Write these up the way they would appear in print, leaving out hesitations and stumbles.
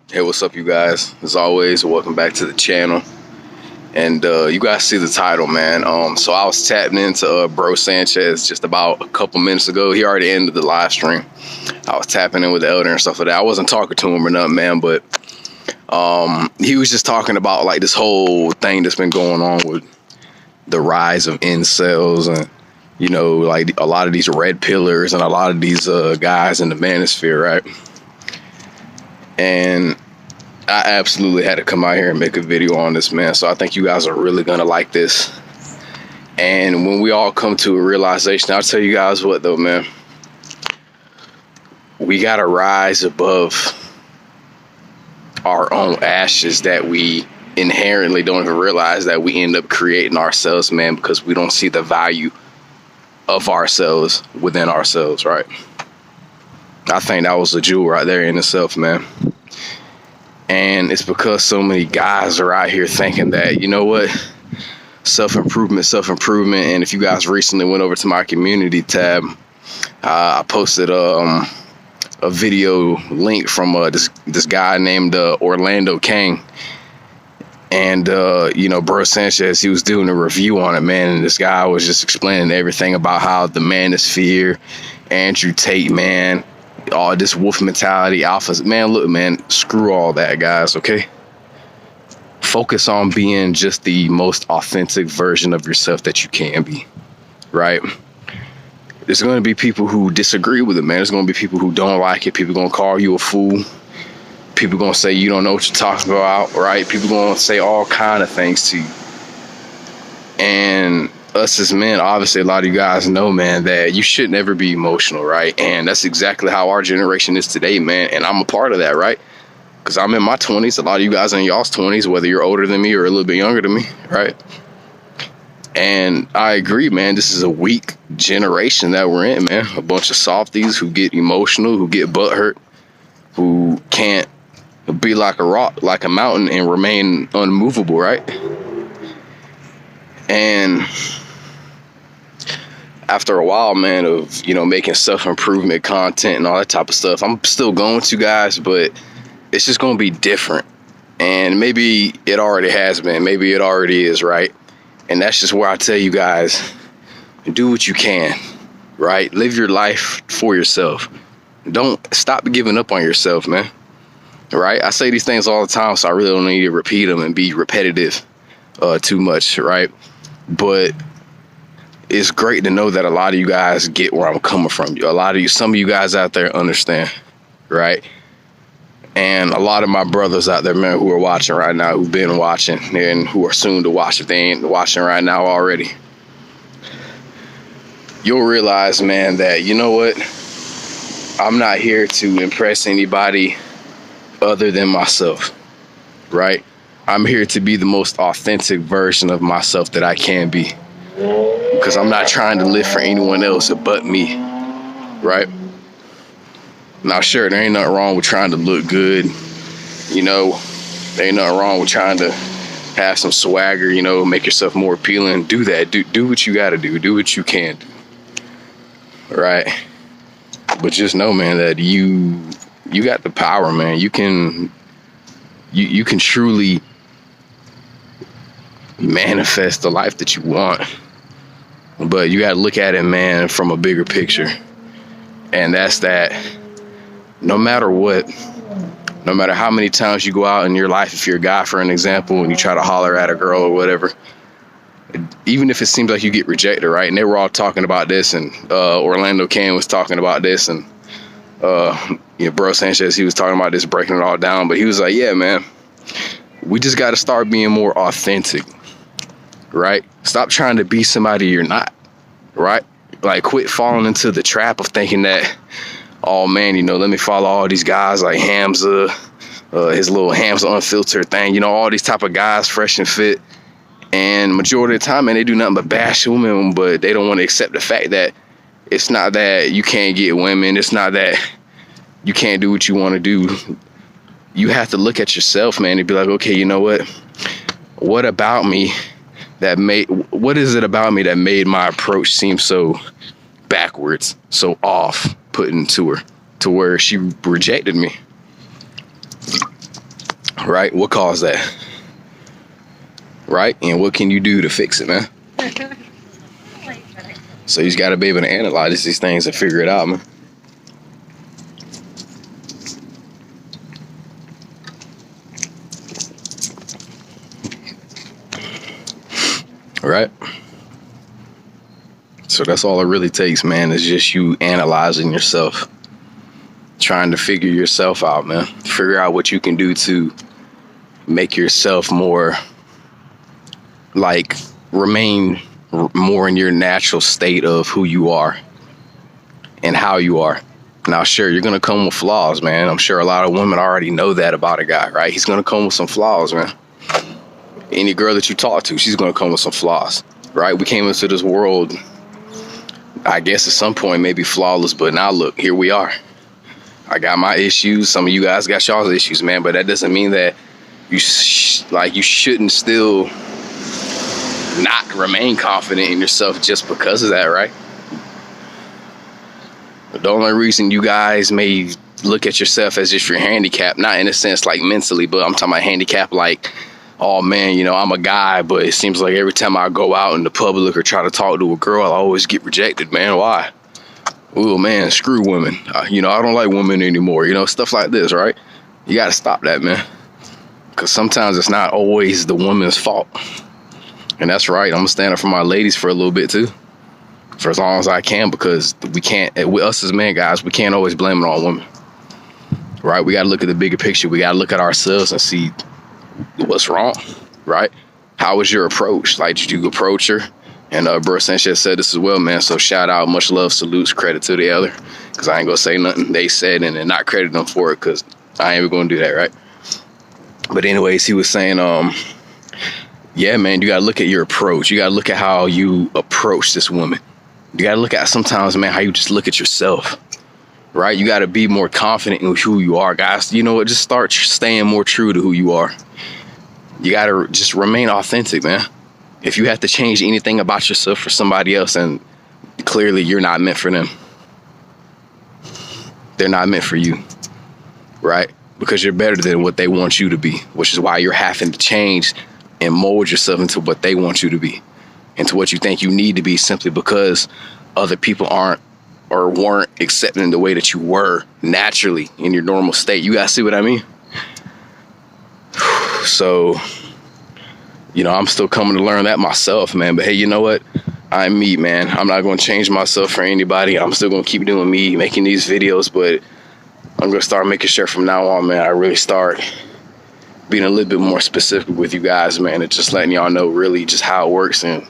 Hey, what's up, you guys? As always, welcome back to the channel. And you guys see the title, man. So I was tapping into Bro Sanchez just about a couple minutes ago. He already ended the live stream. I was tapping in with the elder and stuff like that. I wasn't talking to him or nothing, man, but he was just talking about like this whole thing that's been going on with the rise of incels and like a lot of these red pillars and a lot of these guys in the manosphere, right? And I absolutely had to come out here and make a video on this, man. So I think you guys are really gonna like this. And when we all come to a realization, I'll tell you guys what though, man. We gotta rise above our own ashes that we inherently don't even realize that we end up creating ourselves, man, because we don't see the value of ourselves within ourselves, right? I think that was a jewel right there in itself, man. And it's because so many guys are out here thinking that, you know what, self-improvement. And if you guys recently went over to my community tab, I posted a video link from this guy named Orlando King. And, Bro Sanchez, he was doing a review on it, man. And this guy was just explaining everything about how the manosphere, Andrew Tate, man, all this wolf mentality, alphas, man, look, man, screw all that, guys, okay? Focus on being just the most authentic version of yourself that you can be, right? There's going to be people who disagree with it, man. There's going to be people who don't like it. People going to call you a fool. People going to say you don't know what you're talking about, right? People going to say all kind of things to you. And us as men, obviously a lot of you guys know, man, that you should never be emotional, right? And that's exactly how our generation is today, man. And I'm a part of that, right? Because I'm in my 20s. A lot of you guys are in y'all's 20s, whether you're older than me or a little bit younger than me, right? And I agree, man, this is a weak generation that we're in, man. A bunch of softies who get emotional, who get butthurt, who can't be like a rock, like a mountain, and remain unmovable, right? And after a while, man, of making self-improvement content and all that type of stuff, I'm still going to, guys, but it's just going to be different. And maybe it already has been, maybe it already is, right? And that's just where I tell you guys, do what you can, right? Live your life for yourself. Don't stop giving up on yourself, man. Right? I say these things all the time, so I really don't need to repeat them and be repetitive too much, right? But it's great to know that a lot of you guys get where I'm coming from. Some of you guys out there understand, right? And a lot of my brothers out there, man, who are watching right now, who've been watching and who are soon to watch if they ain't watching right now already, you'll realize, man, that, you know what? I'm not here to impress anybody other than myself, right? I'm here to be the most authentic version of myself that I can be, because I'm not trying to live for anyone else but me, right? Now, sure, there ain't nothing wrong with trying to look good, there ain't nothing wrong with trying to have some swagger, make yourself more appealing. Do that. Do what you gotta do what you can do, right? But just know, man, that you got the power, man. You can truly manifest the life that you want. But you got to look at it, man, from a bigger picture. And that's that no matter what, no matter how many times you go out in your life, if you're a guy, for an example, and you try to holler at a girl or whatever, even if it seems like you get rejected, right? And they were all talking about this, and Orlando King was talking about this, and Bro Sanchez, he was talking about this, breaking it all down. But he was like, yeah, man, we just got to start being more authentic, right? Stop trying to be somebody you're not, right? Like, quit falling into the trap of thinking that, oh man, let me follow all these guys like Hamza, his little Hamza Unfiltered thing, all these type of guys, fresh and fit. And majority of the time, man, they do nothing but bash women, but they don't want to accept the fact that it's not that you can't get women. It's not that you can't do what you want to do. You have to look at yourself, man, and be like, okay, you know what? What about me what is it about me that made my approach seem so backwards, so off, putting to her, to where she rejected me? right? What caused that? Right? And what can you do to fix it, man? So you just got to be able to analyze these things and figure it out, man. Right? So that's all it really takes, man, is just you analyzing yourself, trying to figure yourself out, man. Figure out what you can do to make yourself more, like, remain more in your natural state of who you are and how you are. Now, sure, you're going to come with flaws, man. I'm sure a lot of women already know that about a guy, right? He's going to come with some flaws, man. Any girl that you talk to, she's going to come with some flaws, right? We came into this world, I guess at some point, maybe flawless, but now look, here we are. I got my issues. Some of you guys got y'all's issues, man, but that doesn't mean that you shouldn't still not remain confident in yourself just because of that, right? The only reason you guys may look at yourself as if you're handicapped, not in a sense like mentally, but I'm talking about handicap like, oh man, you know, I'm a guy, but it seems like every time I go out in the public or try to talk to a girl, I always get rejected, man. Why? Oh man, screw women. You know, I don't like women anymore. You know, stuff like this, right? You got to stop that, man. Because sometimes it's not always the woman's fault. And that's right. I'm going to stand up for my ladies for a little bit too. For as long as I can, because we can't, with us as men, guys, we can't always blame it on women. Right? We got to look at the bigger picture. We got to look at ourselves and see what's wrong, right? How was your approach? Like, did you approach her? And Bro Sanchez said this as well, man. So shout out, much love, salutes, credit to the other. Because I ain't going to say nothing they said and then not credit them for it, because I ain't even going to do that, right? But anyways, he was saying, yeah, man, you got to look at your approach. You got to look at how you approach this woman. You got to look at sometimes, man, how you just look at yourself, right? You got to be more confident in who you are, guys. You know what? Just start staying more true to who you are. You got to just remain authentic, man. If you have to change anything about yourself for somebody else, and clearly you're not meant for them. They're not meant for you, right? Because you're better than what they want you to be, which is why you're having to change and mold yourself into what they want you to be, into what you think you need to be, simply because other people aren't or weren't accepting the way that you were naturally in your normal state. You guys see what I mean? So, you know, I'm still coming to learn that myself, man. But hey, you know what? I'm me, man. I'm not going to change myself for anybody. I'm still going to keep doing me, making these videos, but I'm going to start making sure from now on, man, I really start being a little bit more specific with you guys, man, and just letting y'all know really just how it works and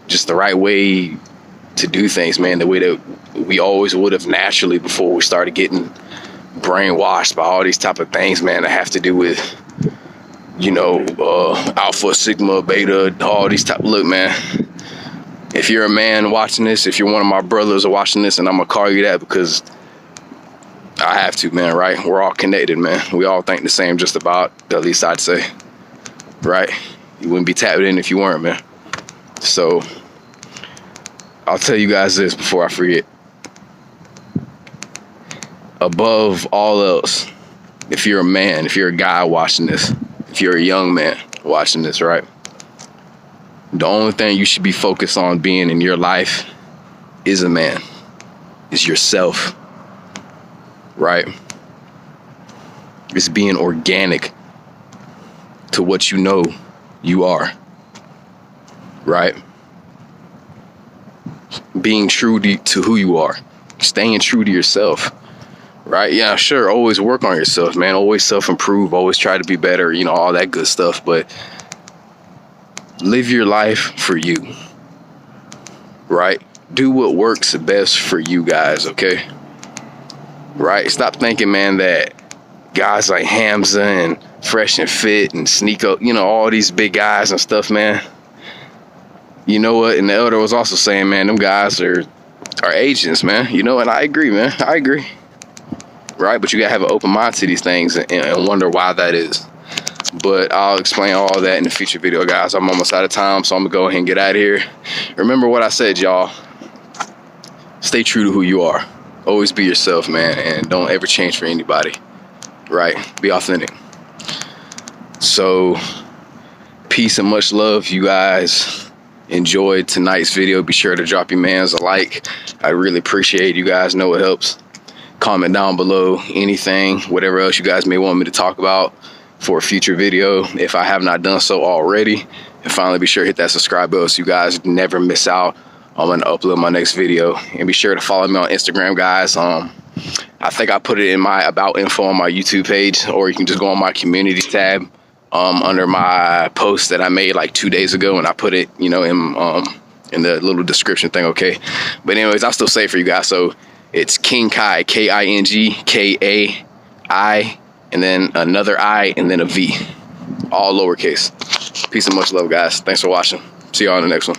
just the right way to do things, man, the way that we always would have naturally before we started getting brainwashed by all these type of things, man, that have to do with, you know, alpha, sigma, beta, all these type. Look, man, if you're a man watching this, if you're one of my brothers watching this, and I'm gonna call you that because I have to, man, right? We're all connected, man. We all think the same, just about, at least I'd say, right? You wouldn't be tapped in if you weren't, man. So I'll tell you guys this before I forget. Above all else, if you're a man, if you're a guy watching this, if you're a young man watching this, right? The only thing you should be focused on being in your life is a man, is yourself, right? It's being organic to what you know you are, right? Being true to who you are, staying true to yourself, right? Yeah, sure, always work on yourself, man. Always self-improve, always try to be better, you know, all that good stuff. But live your life for you, right? Do what works best for you guys, okay? Right? Stop thinking, man, that guys like Hamza and Fresh and Fit and Sneako, you know, all these big guys and stuff, man. You know what? And the elder was also saying, man, them guys are agents, man. You know, and I agree, man. I agree. Right? But you gotta have an open mind to these things and wonder why that is. But I'll explain all that in a future video, guys. I'm almost out of time, so I'm gonna go ahead and get out of here. Remember what I said, y'all. Stay true to who you are. Always be yourself, man, and don't ever change for anybody. Right? Be authentic. So peace and much love. You guys enjoyed tonight's video. Be sure to drop your mans a like. I really appreciate it. You guys know it helps. Comment down below anything, whatever else you guys may want me to talk about for a future video if I have not done so already. And finally, be sure to hit that subscribe button so you guys never miss out on when I upload my next video. And be sure to follow me on Instagram, guys. I think I put it in my about info on my YouTube page, or you can just go on my community tab under my post that I made like 2 days ago, and I put it, you know, in the little description thing. Okay, but anyways, I'll still say for you guys. So it's King Kai, KINGKAI, and then another I, and then a V, all lowercase. Peace and much love, guys. Thanks for watching. See y'all on the next one.